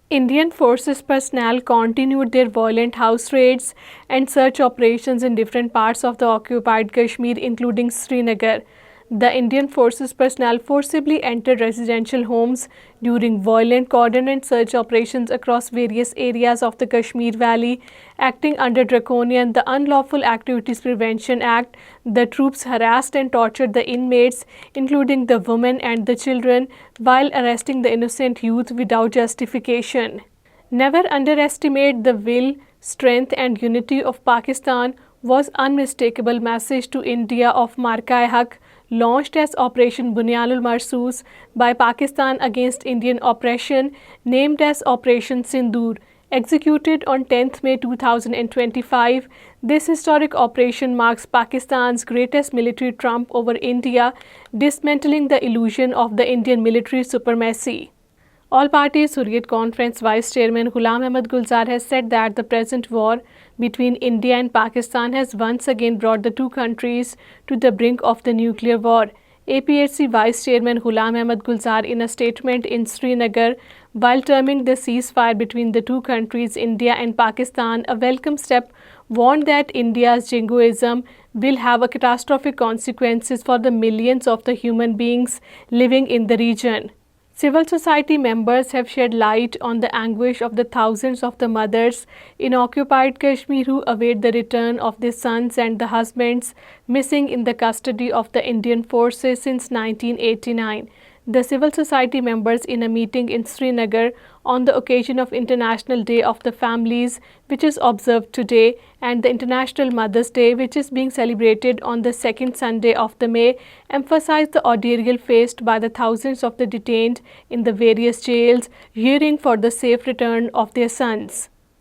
Indian forces personnel continued their violent house raids and search operations in different parts of the occupied Kashmir, including Srinagar. The Indian forces personnel forcibly entered residential homes during violent cordon and search operations across various areas of the Kashmir Valley, acting under draconian the Unlawful Activities Prevention Act. The troops harassed and tortured the inmates, including the women and the children, while arresting the innocent youth without justification. Never underestimate the will, strength and unity of Pakistan was unmistakable message to India of Marka-e-Haq, launched as Operation Bunyanul Marsoos by Pakistan against Indian oppression, named as Operation Sindoor. Executed on 10th May 2025, this historic operation marks Pakistan's greatest military trump over India, dismantling the illusion of the Indian military supremacy. All Parties Hurriyat Conference Vice Chairman Ghulam Ahmad Gulzar has said that the present war between India and Pakistan has once again brought the two countries to the brink of the nuclear war. APHC Vice Chairman Ghulam Ahmad Gulzar, in a statement in Srinagar, while terming the ceasefire between the two countries, India and Pakistan, a welcome step, warned that India's jingoism will have a catastrophic consequences for the millions of the human beings living in the region. Civil society members have shed light on the anguish of the thousands of the mothers in occupied Kashmir who await the return of their sons and the husbands missing in the custody of the Indian forces since 1989. The civil society members, in a meeting in Srinagar on the occasion of International Day of the Families, which is observed today, and the International Mother's Day, which is being celebrated on the second Sunday of the May, emphasized the ordeal faced by the thousands of the detained in the various jails, yearning for the safe return of their sons.